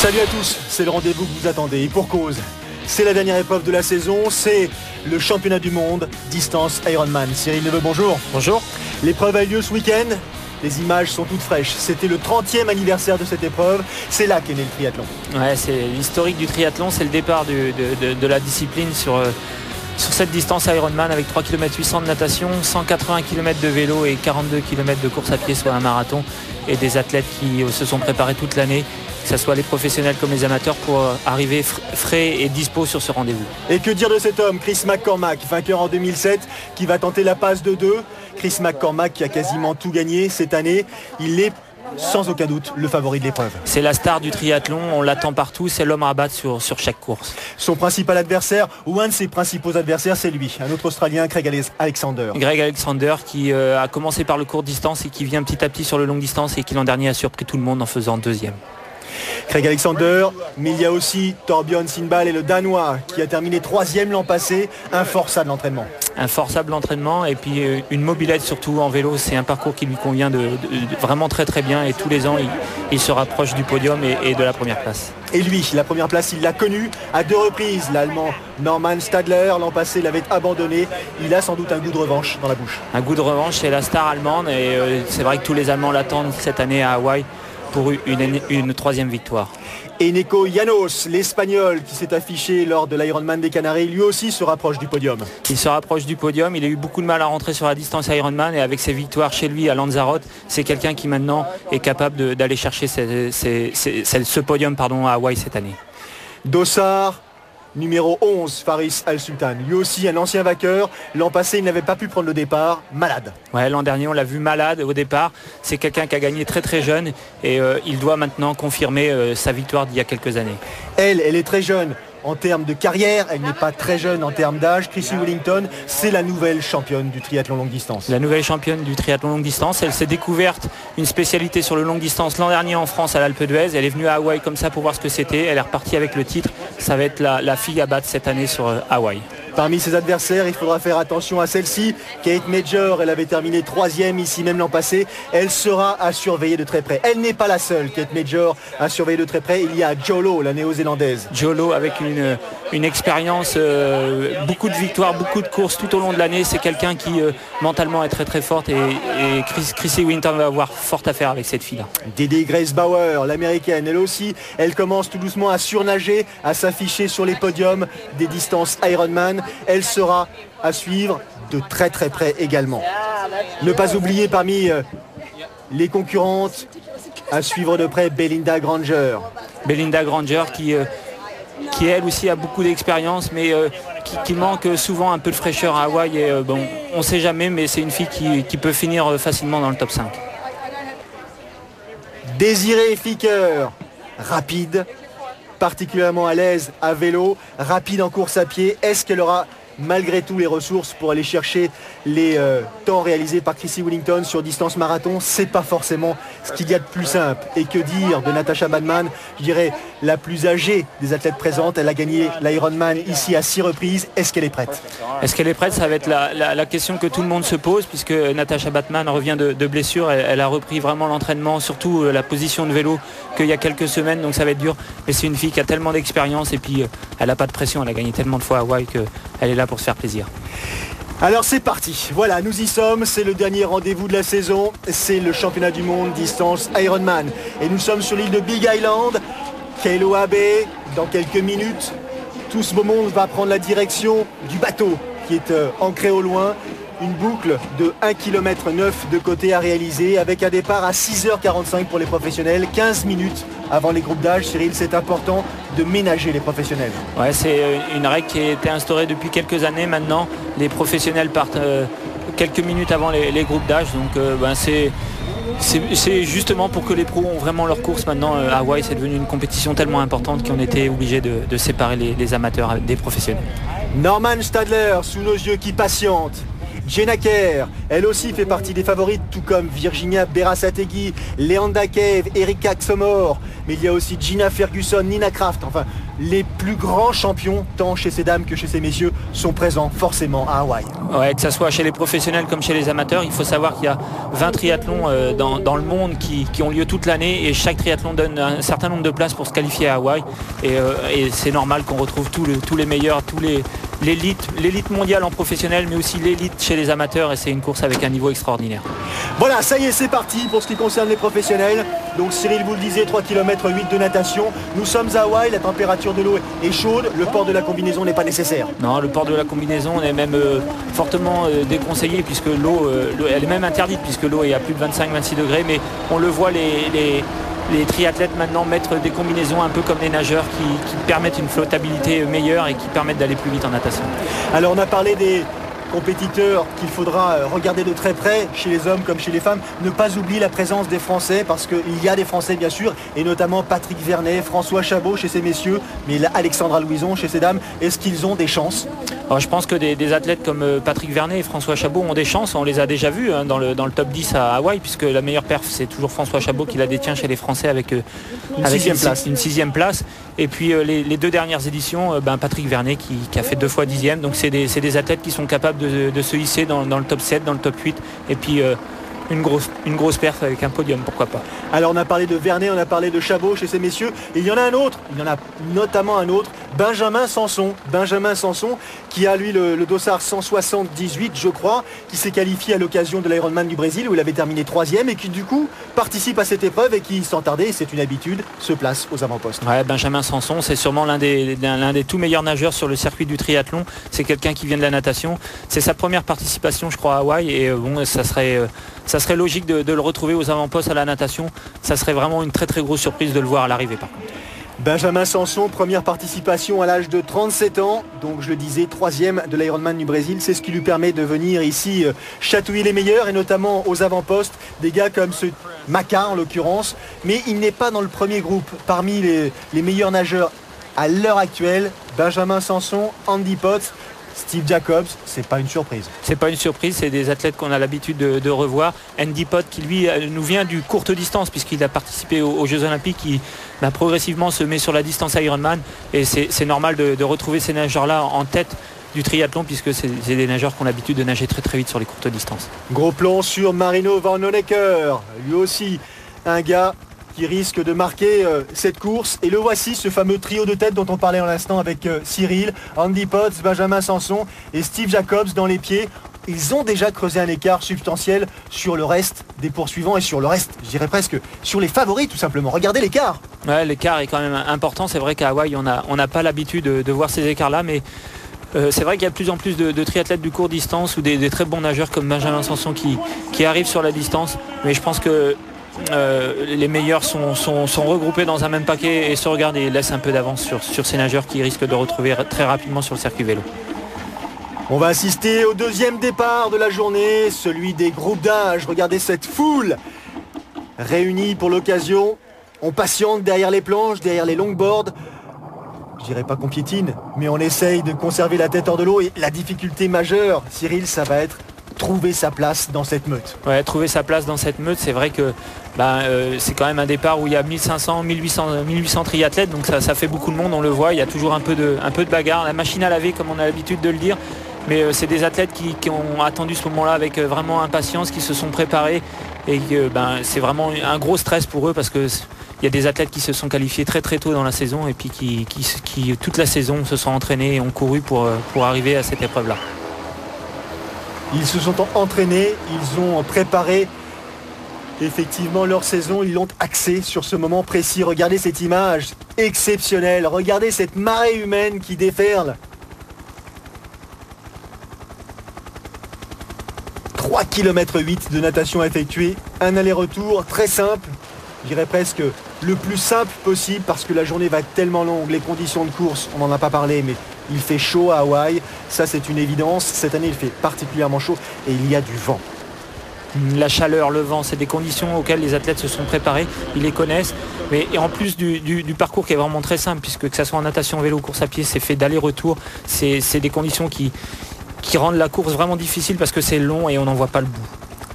Salut à tous, c'est le rendez-vous que vous attendez et pour cause. C'est la dernière épreuve de la saison, c'est le championnat du monde distance Ironman. Cyril Neveu, bonjour. Bonjour. L'épreuve a eu lieu ce week-end, les images sont toutes fraîches. C'était le 30e anniversaire de cette épreuve, c'est là qu'est né le triathlon. Ouais, c'est l'historique du triathlon, c'est le départ de la discipline sur cette distance Ironman avec 3 km 800 de natation, 180 km de vélo et 42 km de course à pied, soit un marathon, et des athlètes qui se sont préparés toute l'année, que ce soit les professionnels comme les amateurs, pour arriver frais et dispo sur ce rendez-vous. Et que dire de cet homme, Chris McCormack, vainqueur en 2007, qui va tenter la passe de 2. Chris McCormack qui a quasiment tout gagné cette année, il est sans aucun doute le favori de l'épreuve. C'est la star du triathlon, on l'attend partout, c'est l'homme à battre sur chaque course. Son principal adversaire, ou un de ses principaux adversaires, c'est lui, un autre Australien, Craig Alexander. Craig Alexander qui a commencé par le court distance et qui vient petit à petit sur le long distance et qui l'an dernier a surpris tout le monde en faisant deuxième. Craig Alexander, mais il y a aussi Torbjørn Sindball et le Danois qui a terminé 3e l'an passé, un forçat de l'entraînement. Un forçat de l'entraînement et puis une mobilette surtout en vélo, c'est un parcours qui lui convient de vraiment très très bien et tous les ans il se rapproche du podium et de la première place. Et lui, la première place, il l'a connue à 2 reprises. L'Allemand Norman Stadler, l'an passé, l'avait abandonné. Il a sans doute un goût de revanche dans la bouche. Un goût de revanche, c'est la star allemande et c'est vrai que tous les Allemands l'attendent cette année à Hawaï pour une 3e victoire. Et Nico Llanos, l'Espagnol qui s'est affiché lors de l'Ironman des Canaries, lui aussi se rapproche du podium. Il se rapproche du podium, il a eu beaucoup de mal à rentrer sur la distance Ironman et avec ses victoires chez lui à Lanzarote, c'est quelqu'un qui maintenant est capable d'aller chercher ce podium à Hawaï cette année. Dossard, numéro 11, Faris Al-Sultan, lui aussi un ancien vainqueur. L'an passé, il n'avait pas pu prendre le départ, malade. Ouais, l'an dernier, on l'a vu malade au départ. C'est quelqu'un qui a gagné très très jeune et il doit maintenant confirmer sa victoire d'il y a quelques années. Elle est très jeune en termes de carrière, elle n'est pas très jeune en termes d'âge. Chrissy Wellington, c'est la nouvelle championne du triathlon longue distance. La nouvelle championne du triathlon longue distance, elle s'est découverte une spécialité sur le longue distance l'an dernier en France à l'Alpe d'Huez. Elle est venue à Hawaï comme ça pour voir ce que c'était. Elle est repartie avec le titre. Ça va être la fille à battre cette année sur Hawaï. Parmi ses adversaires, il faudra faire attention à celle-ci. Kate Major, elle avait terminé 3e ici même l'an passé. Elle sera à surveiller de très près. Elle n'est pas la seule, Kate Major, à surveiller de très près. Il y a Jo Lo, la néo-zélandaise. Jo Lo avec une expérience, beaucoup de victoires, beaucoup de courses tout au long de l'année. C'est quelqu'un qui mentalement est très très forte et Chrissy Wellington va avoir fort à faire avec cette fille-là. Dédé Grace Bauer, l'américaine, elle aussi, elle commence tout doucement à surnager, à s'afficher sur les podiums des distances Ironman. Elle sera à suivre de très très près également. Ne pas oublier parmi les concurrentes à suivre de près Belinda Granger. Belinda Granger qui elle aussi a beaucoup d'expérience mais qui manque souvent un peu de fraîcheur à Hawaï et on ne sait jamais mais c'est une fille qui peut finir facilement dans le top 5. Désirée Ficker, rapide, particulièrement à l'aise à vélo, rapide en course à pied. Est-ce qu'elle aura malgré tout les ressources pour aller chercher les temps réalisés par Chrissy Wellington sur distance marathon? C'est pas forcément ce qu'il y a de plus simple. Et que dire de Natasha Badman, je dirais la plus âgée des athlètes présentes. Elle a gagné l'Ironman ici à 6 reprises. Est-ce qu'elle est prête? Est-ce qu'elle est prête? Ça va être la question que tout le monde se pose puisque Natasha Badman revient de blessure. Elle a repris vraiment l'entraînement, surtout la position de vélo qu'il y a quelques semaines, donc ça va être dur. Mais c'est une fille qui a tellement d'expérience et puis elle n'a pas de pression. Elle a gagné tellement de fois à Hawaï qu'elle est là pour se faire plaisir. Alors c'est parti, voilà, nous y sommes, c'est le dernier rendez-vous de la saison, c'est le championnat du monde distance Ironman. Et nous sommes sur l'île de Big Island, Kailoa Bay, dans quelques minutes. Tout ce beau monde va prendre la direction du bateau qui est ancré au loin. Une boucle de 1,9 km de côté à réaliser avec un départ à 6h45 pour les professionnels, 15 minutes avant les groupes d'âge. Cyril, c'est important de ménager les professionnels. Ouais, c'est une règle qui a été instaurée depuis quelques années maintenant. Les professionnels partent quelques minutes avant les groupes d'âge. Donc c'est justement pour que les pros ont vraiment leur course maintenant. Hawaï, c'est devenu une compétition tellement importante qu'on était obligé de séparer les amateurs des professionnels. Norman Stadler sous nos yeux qui patiente. Jenna Kerr, elle aussi fait partie des favorites, tout comme Virginia Berasategui, Leanda Cave, Erika Xomor. Mais il y a aussi Gina Ferguson, Nina Kraft. Enfin, les plus grands champions, tant chez ces dames que chez ces messieurs, sont présents forcément à Hawaï. Ouais, que ce soit chez les professionnels comme chez les amateurs, il faut savoir qu'il y a 20 triathlons dans le monde qui ont lieu toute l'année et chaque triathlon donne un certain nombre de places pour se qualifier à Hawaï. Et c'est normal qu'on retrouve tous les meilleurs, l'élite mondiale en professionnel, mais aussi l'élite chez les amateurs, et c'est une course avec un niveau extraordinaire. Voilà, ça y est, c'est parti pour ce qui concerne les professionnels. Donc Cyril vous le disait, 3 km 8 de natation. Nous sommes à Hawaï, la température de l'eau est chaude, le port de la combinaison n'est pas nécessaire. Non, le port de la combinaison est même fortement déconseillé, puisque l'eau elle est même interdite, puisque l'eau est à plus de 25-26 degrés, mais on le voit, les triathlètes maintenant mettre des combinaisons un peu comme les nageurs qui permettent une flottabilité meilleure et qui permettent d'aller plus vite en natation. Alors on a parlé des compétiteurs qu'il faudra regarder de très près chez les hommes comme chez les femmes. Ne pas oublier la présence des Français, parce qu'il y a des Français bien sûr, et notamment Patrick Vernet, François Chabot chez ces messieurs, mais Alexandra Louison chez ces dames. Est-ce qu'ils ont des chances ? Alors, je pense que des athlètes comme Patrick Vernet et François Chabot ont des chances. On les a déjà vus dans le top 10 à Hawaï, puisque la meilleure perf c'est toujours François Chabot qui la détient chez les Français avec une 6e place. Et puis les 2 dernières éditions, Patrick Vernet qui a fait 2 fois 10e. Donc c'est des athlètes qui sont capables de se hisser dans le top 7, dans le top 8. Et puis une grosse perf avec un podium, pourquoi pas. Alors on a parlé de Vernet, on a parlé de Chabot chez ces messieurs. Et il y en a un autre, il y en a notamment un autre, Benjamin Sanson, qui a lui le dossard 178 je crois, qui s'est qualifié à l'occasion de l'Ironman du Brésil où il avait terminé 3e et qui du coup participe à cette épreuve et qui sans tarder, c'est une habitude, se place aux avant-postes. Ouais, Benjamin Sanson, c'est sûrement l'un des tout meilleurs nageurs sur le circuit du triathlon. C'est quelqu'un qui vient de la natation. C'est sa première participation je crois à Hawaï et ça serait logique de le retrouver aux avant-postes à la natation. Ça serait vraiment une très très grosse surprise de le voir à l'arrivée par contre. Benjamin Sanson, première participation à l'âge de 37 ans, donc je le disais, 3e de l'Ironman du Brésil. C'est ce qui lui permet de venir ici chatouiller les meilleurs et notamment aux avant-postes, des gars comme ce Maca en l'occurrence. Mais il n'est pas dans le premier groupe. Parmi les meilleurs nageurs à l'heure actuelle, Benjamin Sanson, Andy Potts, Steve Jacobs, c'est pas une surprise. C'est pas une surprise, c'est des athlètes qu'on a l'habitude de revoir. Andy Potts qui lui nous vient du courte distance puisqu'il a participé aux Jeux Olympiques, qui progressivement se met sur la distance Ironman et c'est normal de retrouver ces nageurs-là en tête du triathlon puisque c'est des nageurs qui ont l'habitude de nager très très vite sur les courtes distances. Gros plan sur Marino Van Honecker, lui aussi un gars qui risque de marquer cette course. Et le voici, ce fameux trio de tête dont on parlait en l'instant avec Cyril, Andy Potts, Benjamin Sanson et Steve Jacobs dans les pieds. Ils ont déjà creusé un écart substantiel sur le reste des poursuivants et sur le reste, je dirais presque, sur les favoris tout simplement. Regardez l'écart. Ouais, l'écart est quand même important. C'est vrai qu'à Hawaï, on n'a pas l'habitude de voir ces écarts-là, mais c'est vrai qu'il y a de plus en plus de triathlètes du court distance ou des très bons nageurs comme Benjamin Sanson qui arrivent sur la distance. Mais je pense que les meilleurs sont regroupés dans un même paquet et se regardent et laissent un peu d'avance sur ces nageurs qui risquent de retrouver très rapidement sur le circuit vélo. On va assister au 2e départ de la journée, celui des groupes d'âge. Regardez cette foule réunie pour l'occasion. On patiente derrière les planches, derrière les longboards. Je dirais pas qu'on piétine, mais on essaye de conserver la tête hors de l'eau. Et la difficulté majeure, Cyril, ça va être trouver sa place dans cette meute. Ouais, trouver sa place dans cette meute, c'est vrai que c'est quand même un départ où il y a 1500, 1800 triathlètes, donc ça fait beaucoup de monde, on le voit, il y a toujours un peu de bagarre, la machine à laver comme on a l'habitude de le dire, mais c'est des athlètes qui ont attendu ce moment-là avec vraiment impatience, qui se sont préparés et c'est vraiment un gros stress pour eux parce que il y a des athlètes qui se sont qualifiés très très tôt dans la saison et puis qui toute la saison se sont entraînés et ont couru pour arriver à cette épreuve-là. Ils se sont entraînés, ils ont préparé effectivement leur saison, ils l'ont axé sur ce moment précis. Regardez cette image exceptionnelle, regardez cette marée humaine qui déferle. 3 km 8 de natation effectuée, un aller-retour très simple, je dirais presque le plus simple possible parce que la journée va être tellement longue, les conditions de course, on n'en a pas parlé, mais il fait chaud à Hawaï, ça c'est une évidence. Cette année il fait particulièrement chaud et il y a du vent. La chaleur, le vent, c'est des conditions auxquelles les athlètes se sont préparés, ils les connaissent. Mais en plus du parcours qui est vraiment très simple, puisque que ce soit en natation, vélo, course à pied, c'est fait d'aller-retour. C'est des conditions qui rendent la course vraiment difficile parce que c'est long et on n'en voit pas le bout.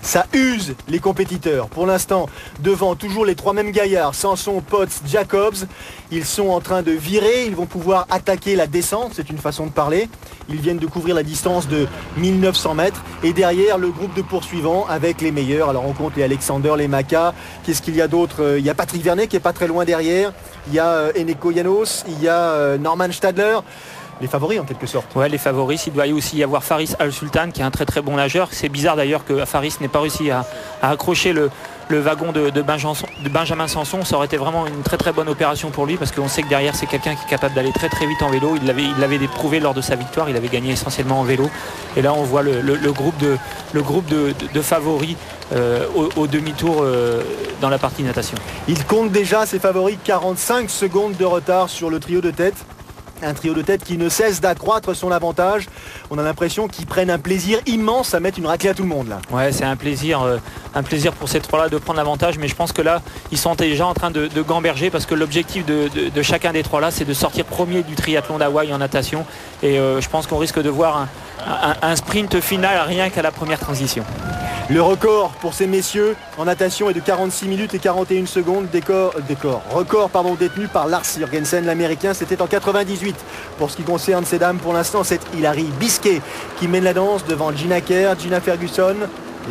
Ça use les compétiteurs. Pour l'instant, devant toujours les trois mêmes gaillards, Sanson, Potts, Jacobs. Ils sont en train de virer, ils vont pouvoir attaquer la descente, c'est une façon de parler. Ils viennent de couvrir la distance de 1900 mètres. Et derrière, le groupe de poursuivants avec les meilleurs. Alors on compte les Alexander, les Maka. Qu'est-ce qu'il y a d'autre? Il y a Patrick Vernet qui est pas très loin derrière. Il y a Eneko Janos, il y a Norman Stadler. Les favoris en quelque sorte. Ouais, les favoris. Il doit y aussi y avoir Faris Al-Sultan qui est un très très bon nageur. C'est bizarre d'ailleurs que Faris n'ait pas réussi à accrocher le wagon de Benjamin Sanson. Ça aurait été vraiment une très très bonne opération pour lui parce qu'on sait que derrière c'est quelqu'un qui est capable d'aller très très vite en vélo. Il l'avait prouvé lors de sa victoire. Il avait gagné essentiellement en vélo. Et là on voit le groupe de favoris au demi-tour dans la partie natation. Il compte déjà ses favoris 45 secondes de retard sur le trio de tête. Un trio de tête qui ne cesse d'accroître son avantage. On a l'impression qu'ils prennent un plaisir immense à mettre une raclée à tout le monde là. Ouais, c'est un plaisir pour ces trois-là de prendre l'avantage, mais je pense que là, ils sont déjà en train de gamberger parce que l'objectif de chacun des trois-là, c'est de sortir premier du triathlon d'Hawaï en natation. Et je pense qu'on risque de voir un sprint final rien qu'à la première transition. Le record pour ces messieurs en natation est de 46 minutes et 41 secondes. Record détenu par Lars Jørgensen, l'américain. C'était en 98. Pour ce qui concerne ces dames, pour l'instant, c'est Hilary Bisquet qui mène la danse devant Gina Kerr, Gina Ferguson,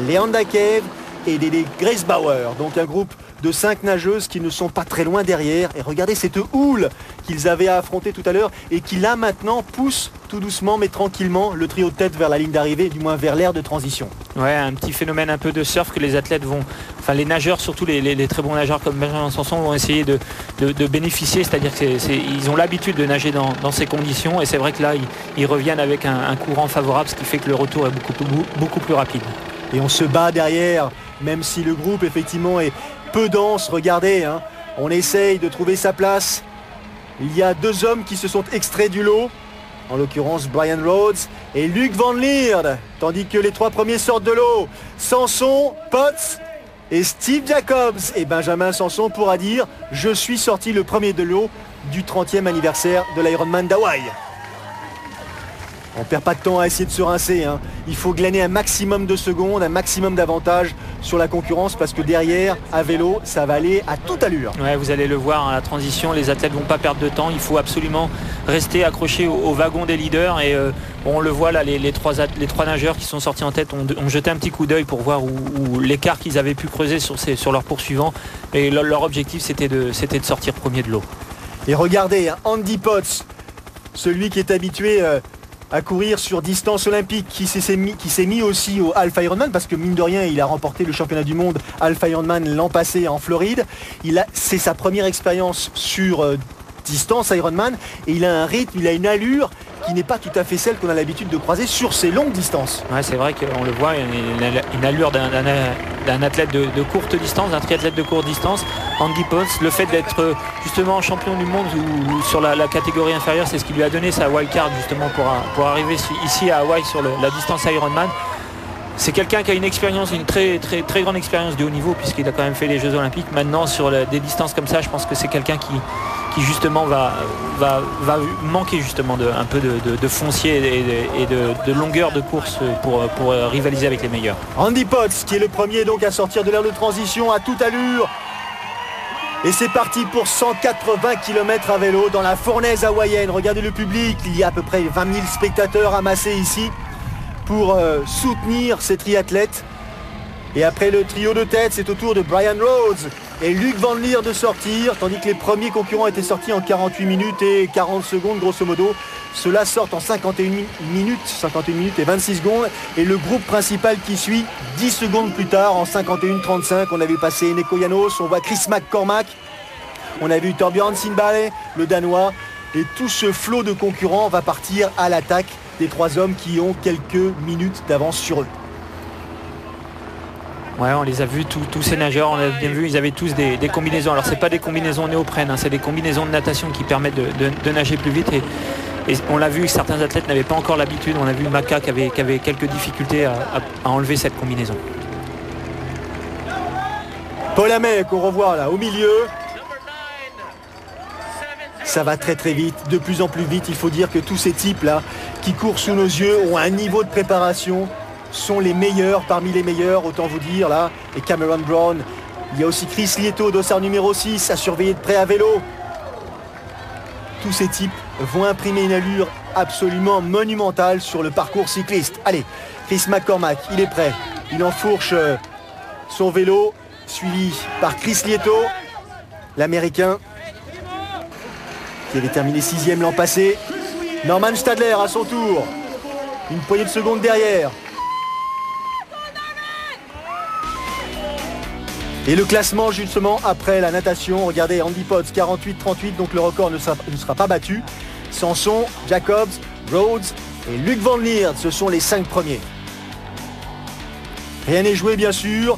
Leanda Cave et Dédé Grace-Bauer. Donc un groupe de 5 nageuses qui ne sont pas très loin derrière. Et regardez cette houle qu'ils avaient à affronter tout à l'heure et qui là maintenant pousse tout doucement mais tranquillement le trio de tête vers la ligne d'arrivée, du moins vers l'aire de transition. Ouais, un petit phénomène un peu de surf que les athlètes vont, enfin les nageurs, surtout les très bons nageurs comme Benjamin Sanson vont essayer de bénéficier, c'est-à-dire qu'ils ont l'habitude de nager dans ces conditions et c'est vrai que là ils reviennent avec un courant favorable, ce qui fait que le retour est beaucoup plus rapide. Et on se bat derrière, même si le groupe effectivement est peu dense, regardez, hein, on essaye de trouver sa place. Il y a 2 hommes qui se sont extraits du lot, en l'occurrence Brian Rhodes et Luc Van Lierde, tandis que les 3 premiers sortent de l'eau. Sanson, Potts et Steve Jacobs. Et Benjamin Sanson pourra dire « Je suis sorti le premier de l'eau du 30e anniversaire de l'Ironman d'Hawaï ». On ne perd pas de temps à essayer de se rincer, hein. Il faut glaner un maximum de secondes, un maximum d'avantages sur la concurrence parce que derrière, à vélo, ça va aller à toute allure. Ouais, vous allez le voir, la transition, les athlètes ne vont pas perdre de temps. Il faut absolument rester accroché au wagon des leaders. Et on le voit là, les trois nageurs qui sont sortis en tête ont jeté un petit coup d'œil pour voir où l'écart qu'ils avaient pu creuser sur leurs poursuivants. Et leur objectif, c'était de sortir premier de l'eau. Et regardez, hein, Andy Potts, celui qui est habitué à courir sur distance olympique, qui s'est mis aussi au Alpha Ironman parce que mine de rien il a remporté le championnat du monde Alpha Ironman l'an passé en Floride. C'est sa première expérience sur distance Ironman et il a un rythme, il a une allure qui n'est pas tout à fait celle qu'on a l'habitude de croiser sur ces longues distances. Ouais, c'est vrai qu'on le voit, une allure d'un athlète de courte distance, d'un triathlète de courte distance. Andy Potts, le fait d'être justement champion du monde ou sur la catégorie inférieure, c'est ce qui lui a donné sa wildcard justement pour arriver ici à Hawaï sur la distance Ironman. C'est quelqu'un qui a une expérience, une très très très grande expérience de haut niveau puisqu'il a quand même fait les Jeux Olympiques. Maintenant sur des distances comme ça, je pense que c'est quelqu'un qui justement va manquer justement un peu de foncier et de longueur de course pour rivaliser avec les meilleurs. Andy Potts qui est le premier donc à sortir de l'aire de transition à toute allure. Et c'est parti pour 180 km à vélo dans la fournaise hawaïenne. Regardez le public, il y a à peu près 20 000 spectateurs amassés ici pour soutenir ces triathlètes. Et après le trio de tête, c'est au tour de Brian Rhodes et Luc Van Lierde de sortir, tandis que les premiers concurrents étaient sortis en 48 minutes et 40 secondes grosso modo. Ceux-là sortent en 51 minutes et 26 secondes. Et le groupe principal qui suit 10 secondes plus tard en 51-35. On a vu passer Eneko Janos, on voit Chris McCormack, on a vu Torbjørn Sindballe, le Danois. Et tout ce flot de concurrents va partir à l'attaque des 3 hommes qui ont quelques minutes d'avance sur eux. Ouais, on les a vus, tous ces nageurs, on a bien vu, ils avaient tous des combinaisons. Alors c'est pas des combinaisons néoprène, hein, c'est des combinaisons de natation qui permettent de nager plus vite. Et on l'a vu, certains athlètes n'avaient pas encore l'habitude. On a vu Maka qui avait quelques difficultés à enlever cette combinaison. Paul Hamel qu'on revoit là au milieu. Ça va très très vite, de plus en plus vite. Il faut dire que tous ces types là qui courent sous nos yeux ont un niveau de préparation, sont les meilleurs parmi les meilleurs, autant vous dire là. Et Cameron Brown, il y a aussi Chris Lieto, dossard numéro 6, à surveiller de près à vélo. Tous ces types vont imprimer une allure absolument monumentale sur le parcours cycliste. Allez, Chris McCormack, il est prêt. Il enfourche son vélo, suivi par Chris Lieto, l'Américain, qui avait terminé 6e l'an passé. Norman Stadler à son tour. Une poignée de secondes derrière. Et le classement justement après la natation. Regardez, Andy Potts 48-38, donc le record ne sera pas battu. Sanson, Jacobs, Rhodes et Luc Van Lierde, ce sont les 5 premiers. Rien n'est joué bien sûr.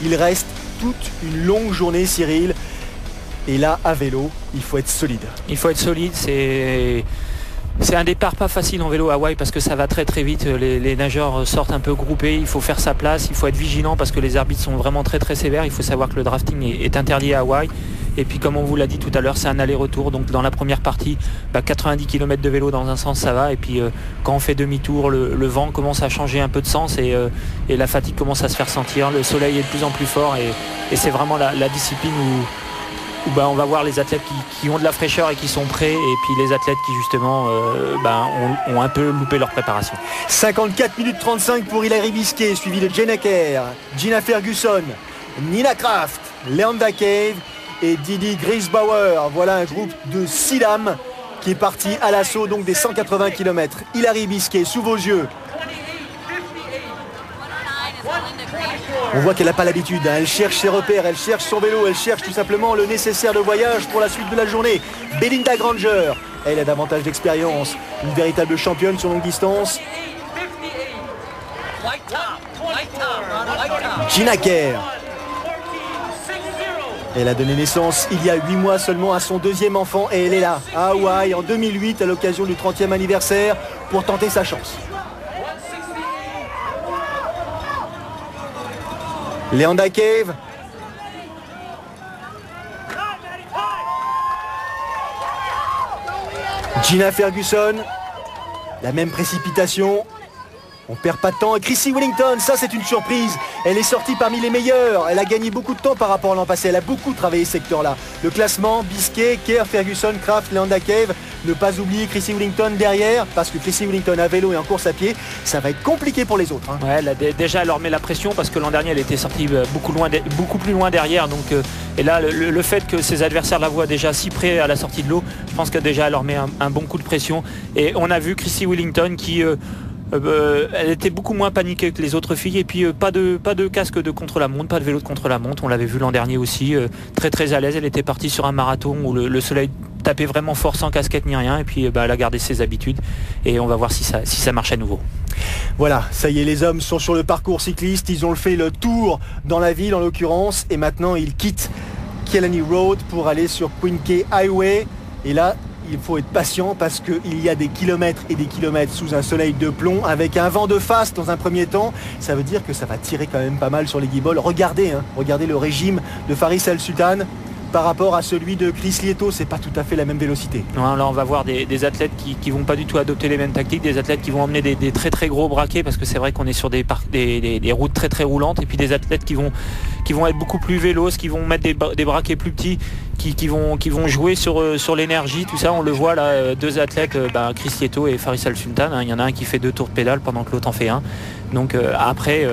Il reste toute une longue journée, Cyril. Et là, à vélo, il faut être solide. Il faut être solide, c'est un départ pas facile en vélo à Hawaï parce que ça va très très vite, les nageurs sortent un peu groupés, il faut faire sa place, il faut être vigilant parce que les arbitres sont vraiment très très sévères, il faut savoir que le drafting est interdit à Hawaï. Et puis comme on vous l'a dit tout à l'heure, c'est un aller-retour, donc dans la première partie, 90 km de vélo dans un sens ça va, et puis quand on fait demi-tour, le vent commence à changer un peu de sens et la fatigue commence à se faire sentir, le soleil est de plus en plus fort et c'est vraiment la discipline où on va voir les athlètes qui ont de la fraîcheur et qui sont prêts, et puis les athlètes qui justement ont un peu loupé leur préparation. 54 minutes 35 pour Hilary Bisquet, suivi de Jenna Kerr, Gina Ferguson, Nina Kraft, Leanda Cave et Didi Griesbauer. Voilà un groupe de 6 dames qui est parti à l'assaut donc des 180 km. Hilary Bisquet sous vos yeux. On voit qu'elle n'a pas l'habitude, hein. Elle cherche ses repères, elle cherche son vélo, elle cherche tout simplement le nécessaire de voyage pour la suite de la journée. Belinda Granger, elle a davantage d'expérience, une véritable championne sur longue distance. Gina Kerr, elle a donné naissance il y a 8 mois seulement à son 2e enfant et elle est là, à Hawaï, en 2008, à l'occasion du 30e anniversaire, pour tenter sa chance. Leanda Cave. Gina Ferguson. La même précipitation. On perd pas de temps. Et Chrissy Wellington, ça c'est une surprise. Elle est sortie parmi les meilleurs. Elle a gagné beaucoup de temps par rapport à l'an passé. Elle a beaucoup travaillé ce secteur-là. Le classement, Bisquet, Kerr, Ferguson, Kraft, Leanda Cave. Ne pas oublier Chrissy Wellington derrière, parce que Chrissy Wellington à vélo et en course à pied, ça va être compliqué pour les autres. Hein. Ouais, déjà elle leur met la pression parce que l'an dernier elle était sortie beaucoup plus loin derrière. Donc, et là le fait que ses adversaires la voient déjà si près à la sortie de l'eau, je pense que déjà elle leur met un bon coup de pression. Et on a vu Chrissy Wellington qui... elle était beaucoup moins paniquée que les autres filles, et puis pas de casque de contre-la-montre, pas de vélo de contre-la-montre, on l'avait vu l'an dernier aussi, très très à l'aise. Elle était partie sur un marathon où le soleil tapait vraiment fort sans casquette ni rien, et puis elle a gardé ses habitudes et on va voir si ça marche à nouveau. Voilà, ça y est, les hommes sont sur le parcours cycliste, ils ont fait le tour dans la ville en l'occurrence, et maintenant ils quittent Killarney Road pour aller sur Queen Cay Highway, et là il faut être patient parce qu'il y a des kilomètres et des kilomètres sous un soleil de plomb avec un vent de face dans un premier temps. Ça veut dire que ça va tirer quand même pas mal sur les guibolles. Regardez le régime de Faris Al Sultan par rapport à celui de Chris Lieto, c'est pas tout à fait la même vélocité. Non, là on va voir des athlètes qui vont pas du tout adopter les mêmes tactiques, des athlètes qui vont emmener des très très gros braquets parce que c'est vrai qu'on est sur des routes très très roulantes, et puis des athlètes qui vont être beaucoup plus véloces, qui vont mettre des braquets plus petits, qui vont jouer sur l'énergie, tout ça. On le voit là, 2 athlètes, Chris Lieto et Faris Al Sultan, hein. Il y en a un qui fait 2 tours de pédale pendant que l'autre en fait un. Donc après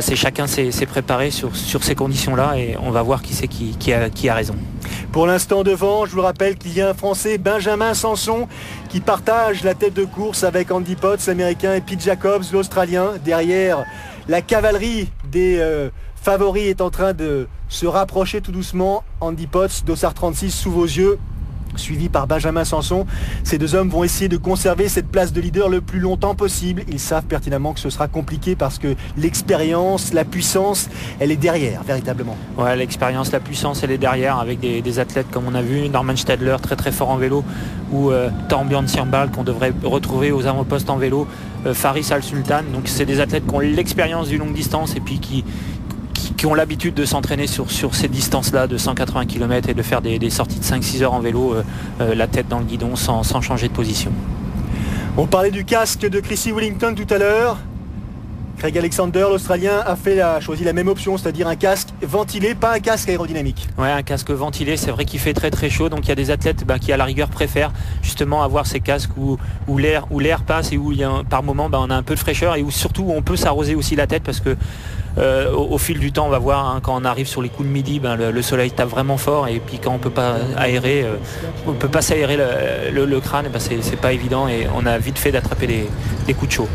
c'est chacun s'est préparé sur ces conditions-là, et on va voir qui a raison. Pour l'instant devant, je vous rappelle qu'il y a un Français, Benjamin Sanson, qui partage la tête de course avec Andy Potts, l'Américain, et Pete Jacobs, l'Australien. Derrière, la cavalerie des favoris est en train de se rapprocher tout doucement. Andy Potts, dossard 36 sous vos yeux, suivi par Benjamin Sanson. Ces 2 hommes vont essayer de conserver cette place de leader le plus longtemps possible. Ils savent pertinemment que ce sera compliqué parce que l'expérience, la puissance, elle est derrière, véritablement. Ouais, l'expérience, la puissance, elle est derrière, avec des athlètes comme on a vu, Norman Stadler, très très fort en vélo, ou Torbjörn Siembal qu'on devrait retrouver aux avant-postes en vélo, Faris Al Sultan. Donc c'est des athlètes qui ont l'expérience du longue distance et puis qui ont l'habitude de s'entraîner sur ces distances-là de 180 km et de faire des sorties de 5-6 heures en vélo, la tête dans le guidon sans changer de position. On parlait du casque de Chrissy Wellington tout à l'heure. Craig Alexander, l'Australien, a choisi la même option, c'est-à-dire un casque ventilé, pas un casque aérodynamique. Ouais, un casque ventilé, c'est vrai qu'il fait très très chaud, donc il y a des athlètes qui à la rigueur préfèrent justement avoir ces casques où l'air passe et où par moment on a un peu de fraîcheur et où surtout on peut s'arroser aussi la tête parce que au fil du temps on va voir quand on arrive sur les coups de midi, le soleil tape vraiment fort et puis quand on peut pas s'aérer le crâne, c'est pas évident et on a vite fait d'attraper des coups de chaud.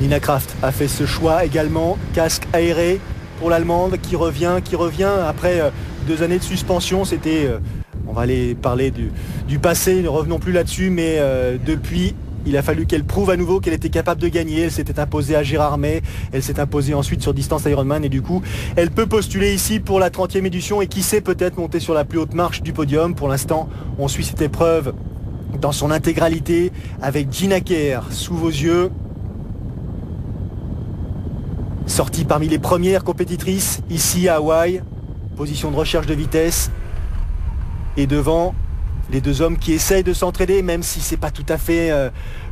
Nina Kraft a fait ce choix également, casque aéré pour l'Allemande qui revient après 2 années de suspension. C'était, on va aller parler du passé, ne revenons plus là-dessus, mais depuis, il a fallu qu'elle prouve à nouveau qu'elle était capable de gagner. Elle s'était imposée à Gérard May, elle s'est imposée ensuite sur distance Ironman et du coup, elle peut postuler ici pour la 30e édition et qui sait peut-être monter sur la plus haute marche du podium. Pour l'instant, on suit cette épreuve dans son intégralité avec Gina Kerr sous vos yeux. Sortie parmi les premières compétitrices ici à Hawaï, position de recherche de vitesse et devant les 2 hommes qui essayent de s'entraider, même si c'est pas tout à fait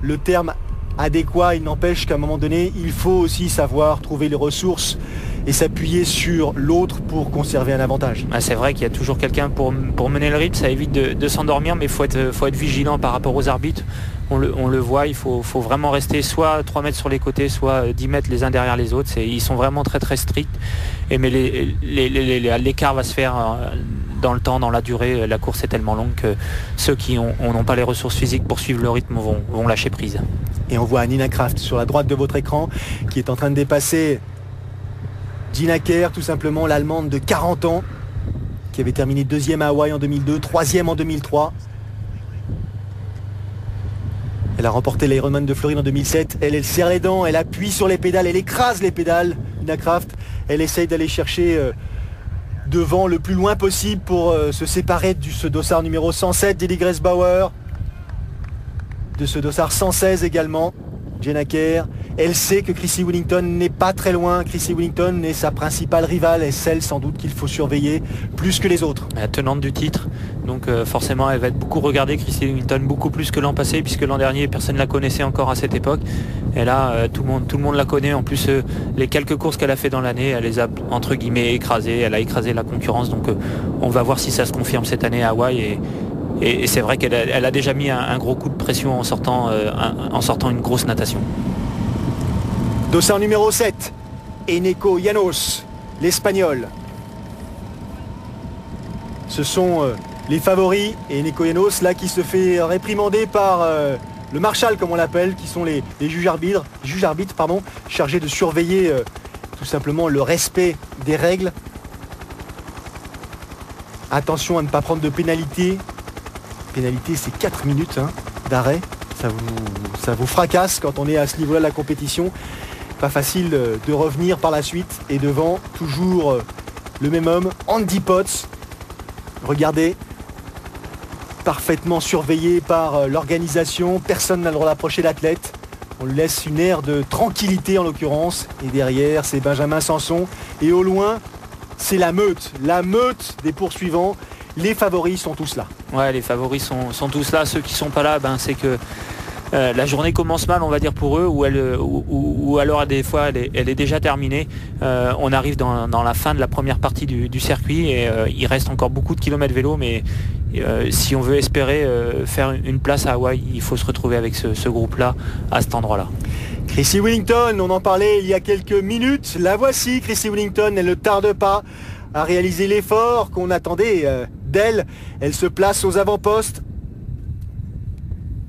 le terme adéquat. Il n'empêche qu'à un moment donné, il faut aussi savoir trouver les ressources et s'appuyer sur l'autre pour conserver un avantage. C'est vrai qu'il y a toujours quelqu'un pour mener le rythme, ça évite de s'endormir, mais il faut être vigilant par rapport aux arbitres. On le voit, il faut vraiment rester soit 3 mètres sur les côtés, soit 10 mètres les uns derrière les autres. Ils sont vraiment très très stricts. Mais l'écart va se faire dans le temps, dans la durée. La course est tellement longue que ceux qui n'ont pas les ressources physiques pour suivre le rythme vont lâcher prise. Et on voit Nina Kraft sur la droite de votre écran qui est en train de dépasser Gina Kerr, tout simplement l'Allemande de 40 ans qui avait terminé 2e à Hawaï en 2002, 3e en 2003. Elle a remporté l'Ironman de Floride en 2007. Elle serre les dents, elle appuie sur les pédales, elle écrase les pédales. Nina Kraft, elle essaye d'aller chercher devant le plus loin possible pour se séparer de ce dossard numéro 107 d'Eli Grace-Bauer. De ce dossard 116 également, Gina Kerr. Elle sait que Chrissy Wellington n'est pas très loin. Chrissy Wellington est sa principale rivale et celle sans doute qu'il faut surveiller plus que les autres. La tenante du titre, donc forcément elle va être beaucoup regardée, Chrissy Wellington, beaucoup plus que l'an passé puisque l'an dernier personne ne la connaissait encore à cette époque. Et là tout le monde la connaît. En plus les quelques courses qu'elle a fait dans l'année, elle les a entre guillemets écrasées. Elle a écrasé la concurrence, donc on va voir si ça se confirme cette année à Hawaï. Et c'est vrai qu'elle a déjà mis un gros coup de pression en sortant une grosse natation. Dossard numéro 7, Eneko Llanos, l'Espagnol. Ce sont les favoris et Eneko Llanos là qui se fait réprimander par le Marshal comme on l'appelle, qui sont les juges arbitres chargés de surveiller tout simplement le respect des règles. Attention à ne pas prendre de pénalité. Pénalité, c'est 4 minutes d'arrêt. Ça vous fracasse quand on est à ce niveau-là de la compétition. Pas facile de revenir par la suite. Et devant, toujours le même homme, Andy Potts. Regardez, parfaitement surveillé par l'organisation. Personne n'a le droit d'approcher l'athlète. On lui laisse une aire de tranquillité en l'occurrence. Et derrière, c'est Benjamin Sanson. Et au loin, c'est la meute des poursuivants. Les favoris sont tous là. Ouais, les favoris sont tous là. Ceux qui sont pas là, c'est que la journée commence mal, on va dire, pour eux, ou alors des fois elle est déjà terminée. On arrive dans la fin de la première partie du circuit et il reste encore beaucoup de kilomètres vélo, mais si on veut espérer faire une place à Hawaï, il faut se retrouver avec ce groupe-là à cet endroit-là. Chrissy Wellington, on en parlait il y a quelques minutes. La voici, Chrissy Wellington, elle ne tarde pas à réaliser l'effort qu'on attendait d'elle. Elle se place aux avant-postes.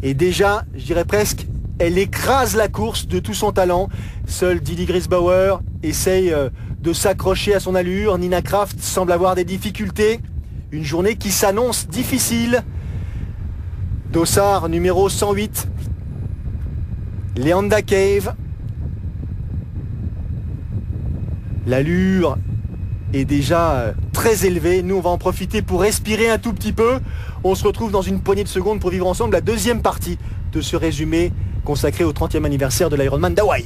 Et déjà, je dirais presque, elle écrase la course de tout son talent. Seul Didi Grisbauer essaye de s'accrocher à son allure. Nina Kraft semble avoir des difficultés. Une journée qui s'annonce difficile. Dossard numéro 108. Leanda Cave. L'allure est déjà très élevée. Nous, on va en profiter pour respirer un tout petit peu. On se retrouve dans une poignée de secondes pour vivre ensemble la deuxième partie de ce résumé consacré au 30e anniversaire de l'Ironman d'Hawaï.